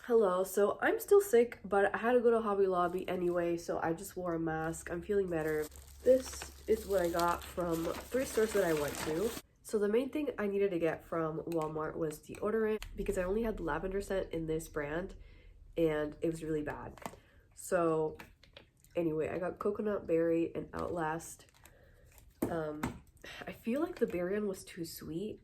Hello, so I'm still sick, but I had to go to Hobby Lobby anyway, so I just wore a mask. I'm feeling better. This is what I got from 3 stores that I went to. So the main thing I needed to get from Walmart was deodorant because I only had the lavender scent in this brand and it was really bad. So anyway, I got coconut berry and Outlast. I feel like the berry one was too sweet,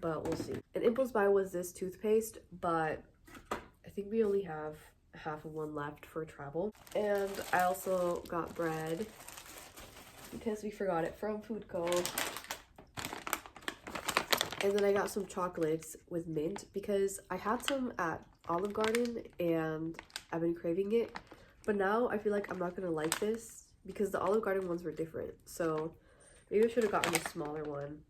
but we'll see. An impulse buy was this toothpaste, but I think we only have half of one left for travel. And I also got bread because we forgot it from Foodco. And then I got some chocolates with mint because I had some at Olive Garden and I've been craving it. But now I feel like I'm not gonna like this because the Olive Garden ones were different. So maybe I should have gotten a smaller one.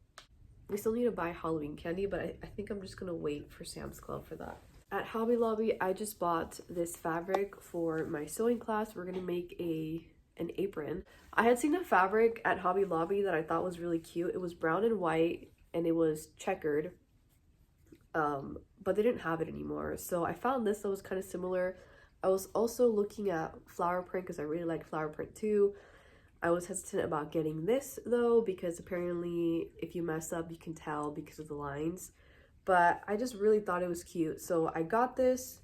We still need to buy Halloween candy, but I think I'm just gonna wait for Sam's Club for that. At Hobby Lobby, I just bought this fabric for my sewing class. We're gonna make an apron. I had seen a fabric at Hobby Lobby that I thought was really cute. It was brown and white and it was checkered, but they didn't have it anymore. So I found this that was kind of similar. I was also looking at flower print because I really like flower print too. I was hesitant about getting this though because apparently if you mess up you can tell because of the lines. But I just really thought it was cute. So I got this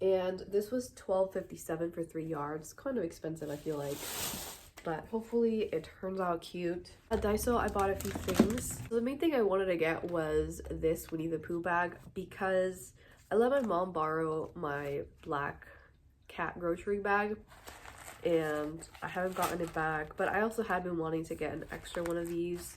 and this was $12.57 for 3 yards. Kind of expensive, I feel like, but hopefully it turns out cute. At Daiso, I bought a few things. So the main thing I wanted to get was this Winnie the Pooh bag because I let my mom borrow my black cat grocery bag and I haven't gotten it back, but I also had been wanting to get an extra one of these.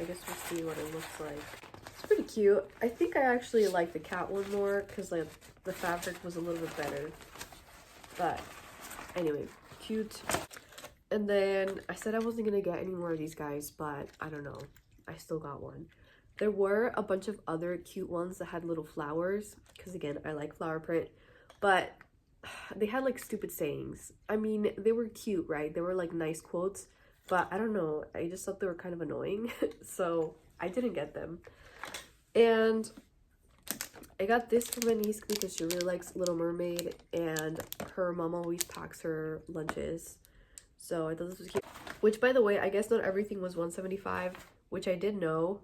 I guess we'll see what it looks like. It's pretty cute. I think I actually like the cat one more because like the fabric was a little bit better. But anyway, cute. And then I said I wasn't gonna get any more of these guys, but I don't know. I still got one. There were a bunch of other cute ones that had little flowers because again, I like flower print, but they had like stupid sayings. I mean, they were cute, right? They were like nice quotes. But I don't know, I just thought they were kind of annoying, so I didn't get them. And I got this for my niece because she really likes Little Mermaid, and her mom always packs her lunches. So I thought this was cute. Which, by the way, I guess not everything was $175, which I did know.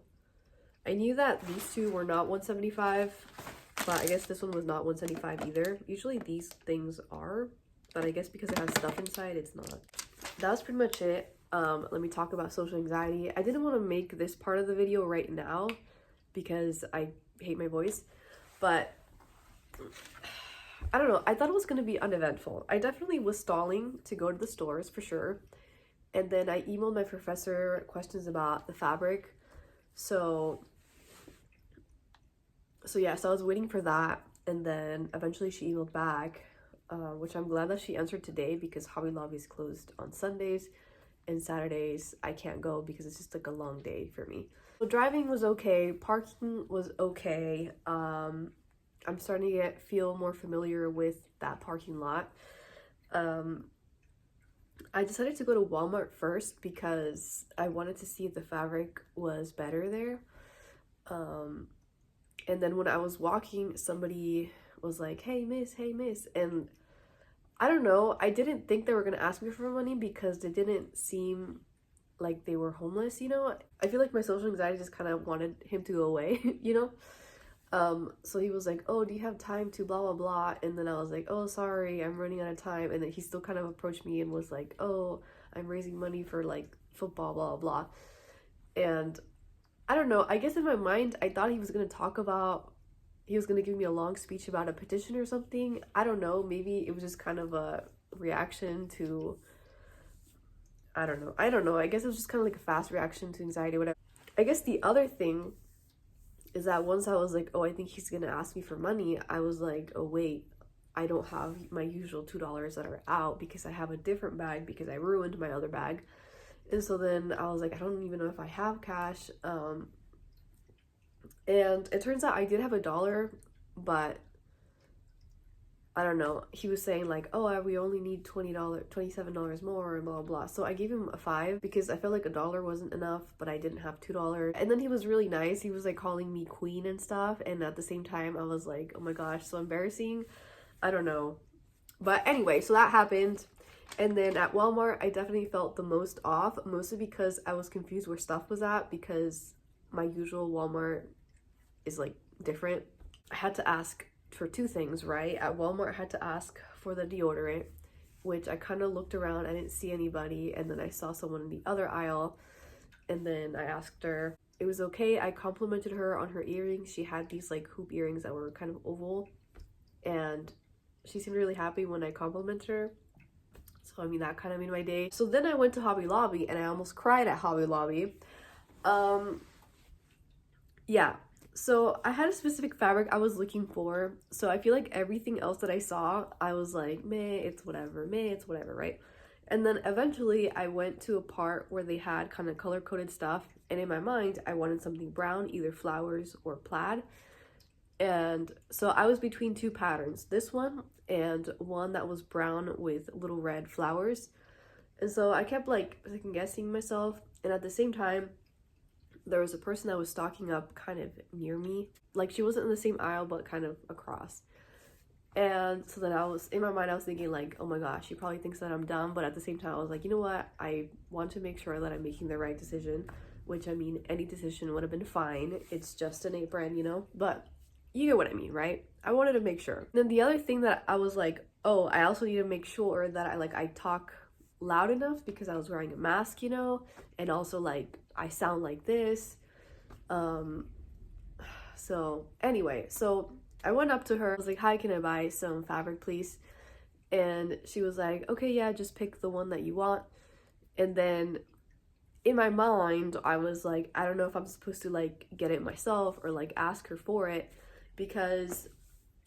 I knew that these two were not $175, but I guess this one was not $175 either. Usually these things are, but I guess because it has stuff inside, it's not. That was pretty much it. Let me talk about social anxiety. I didn't want to make this part of the video right now because I hate my voice, but I don't know. I thought it was going to be uneventful. I definitely was stalling to go to the stores for sure. And then I emailed my professor questions about the fabric. So yeah, so I was waiting for that. And then eventually she emailed back, which I'm glad that she answered today because Hobby Lobby is closed on Sundays. And Saturdays I can't go because it's just like a long day for me. So driving was okay, parking was okay. I'm starting to feel more familiar with that parking lot. I decided to go to Walmart first because I wanted to see if the fabric was better there. And then when I was walking, somebody was like, hey miss, and I don't know, I didn't think they were gonna ask me for money because they didn't seem like they were homeless, you know? I feel like my social anxiety just kind of wanted him to go away, you know? So he was like, oh, do you have time to blah, blah, blah? And then I was like, oh, sorry, I'm running out of time. And then he still kind of approached me and was like, oh, I'm raising money for like football, blah, blah, blah. And I don't know, I guess in my mind, I thought he was gonna he was going to give me a long speech about a petition or something. I don't know. Maybe it was just kind of a reaction to, I don't know. I guess it was just kind of like a fast reaction to anxiety, whatever. I guess the other thing is that once I was like, oh, I think he's going to ask me for money, I was like, oh, wait, I don't have my usual $2 that are out because I have a different bag because I ruined my other bag. And so then I was like, I don't even know if I have cash. And it turns out I did have $1, but I don't know, he was saying like, oh, we only need $27 more and blah blah. So I gave him a 5 because I felt like $1 wasn't enough, but I didn't have $2. And then he was really nice. He was like calling me queen and stuff, and at the same time I was like, oh my gosh, so embarrassing. I don't know. But anyway, so that happened. And then at Walmart, I definitely felt the most off, mostly because I was confused where stuff was at, because my usual Walmart is like different. I had to ask for 2 things, right? At Walmart, I had to ask for the deodorant, which I kind of looked around, I didn't see anybody, and then I saw someone in the other aisle, and then I asked her. It was okay. I complimented her on her earrings. She had these like hoop earrings that were kind of oval, and she seemed really happy when I complimented her. So I mean, that kind of made my day. So then I went to Hobby Lobby, and I almost cried at Hobby Lobby. Yeah, so I had a specific fabric I was looking for. So I feel like everything else that I saw, I was like, meh, it's whatever, right? And then eventually I went to a part where they had kind of color-coded stuff, and in my mind I wanted something brown, either flowers or plaid. And so I was between 2 patterns, this one and one that was brown with little red flowers. And so I kept like second guessing myself, and at the same time there was a person that was stocking up kind of near me. Like, she wasn't in the same aisle, but kind of across. And so then I was, in my mind, I was thinking like, oh my gosh, she probably thinks that I'm dumb. But at the same time, I was like, you know what? I want to make sure that I'm making the right decision. Which, I mean, any decision would have been fine. It's just an apron, you know? But you get what I mean, right? I wanted to make sure. Then the other thing that I was like, oh, I also need to make sure that I talk loud enough, because I was wearing a mask, you know? And also like I sound like this. So anyway, so I went up to her. I was like, hi, can I buy some fabric, please? And she was like, okay, yeah, just pick the one that you want. And then in my mind, I was like, I don't know if I'm supposed to like get it myself or like ask her for it, because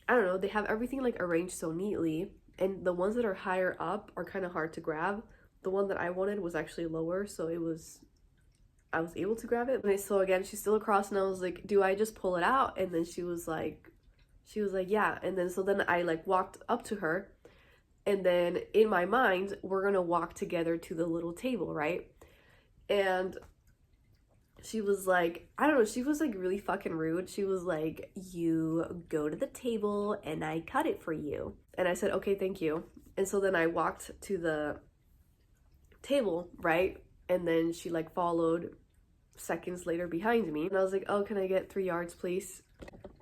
I don't know, they have everything like arranged so neatly, and the ones that are higher up are kind of hard to grab. The one that I wanted was actually lower, so I was able to grab it. And so again, she's still across, and I was like, do I just pull it out? And then she was like, yeah. And then so then I like walked up to her, and then in my mind, we're gonna walk together to the little table, right? And she was like, I don't know, she was like really fucking rude. She was like, you go to the table and I cut it for you. And I said, okay, thank you. And so then I walked to the table, right? And then she like followed seconds later behind me, and I was like, oh, can I get 3 yards, please?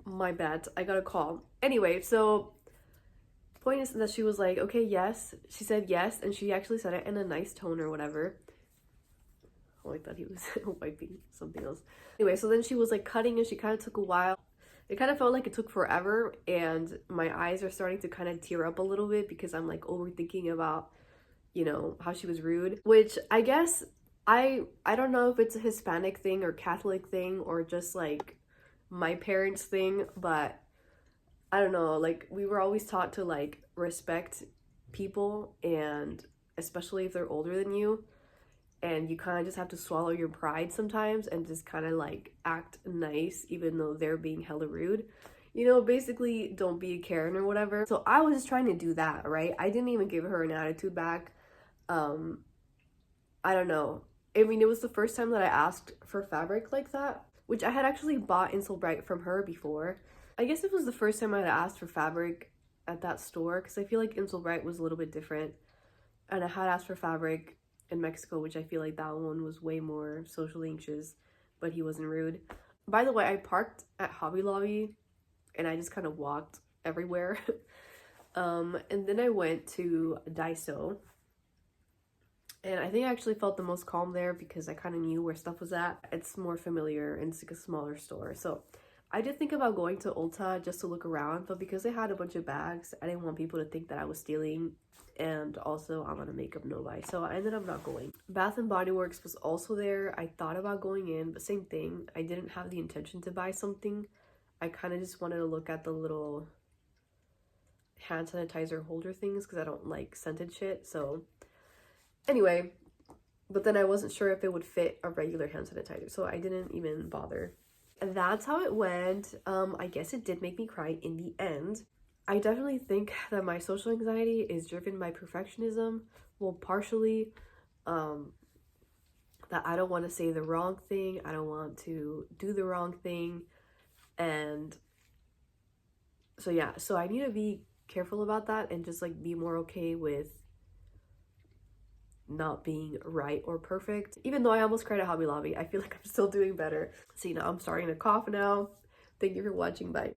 My bad, I got a call. Anyway, so point is that she was like, okay, yes. She said yes, and she actually said it in a nice tone or whatever. Oh, I thought he was wiping something else. Anyway, so then she was like cutting, and she kind of took a while. It kind of felt like it took forever, and my eyes are starting to kind of tear up a little bit, because I'm like overthinking about, you know, how she was rude. Which I guess I don't know if it's a Hispanic thing or Catholic thing or just like my parents' thing, but I don't know, like we were always taught to like respect people, and especially if they're older than you, and you kind of just have to swallow your pride sometimes and just kind of like act nice even though they're being hella rude. You know, basically don't be a Karen or whatever. So I was just trying to do that, right? I didn't even give her an attitude back. I don't know. I mean, it was the first time that I asked for fabric like that, which I had actually bought Insulbright from her before. I guess it was the first time I had asked for fabric at that store, because I feel like Insulbright was a little bit different. And I had asked for fabric in Mexico, which I feel like that one was way more socially anxious, but he wasn't rude. By the way, I parked at Hobby Lobby and I just kind of walked everywhere. And then I went to Daiso. And I think I actually felt the most calm there because I kind of knew where stuff was at. It's more familiar and it's like a smaller store. So I did think about going to Ulta just to look around, but because they had a bunch of bags, I didn't want people to think that I was stealing. And also I'm on a makeup no buy, so I ended up not going. Bath and Body Works was also there. I thought about going in, but same thing. I didn't have the intention to buy something. I kind of just wanted to look at the little hand sanitizer holder things because I don't like scented shit. So anyway, but then I wasn't sure if it would fit a regular hand sanitizer, so I didn't even bother. And that's how it went. I guess it did make me cry in the end. I definitely think that my social anxiety is driven by perfectionism. Well, partially, um, that I don't want to say the wrong thing, I don't want to do the wrong thing, and so yeah, so I need to be careful about that and just like be more okay with not being right or perfect. Even though I almost cried at Hobby Lobby, I feel like I'm still doing better. See, now I'm starting to cough now. Thank you for watching. Bye.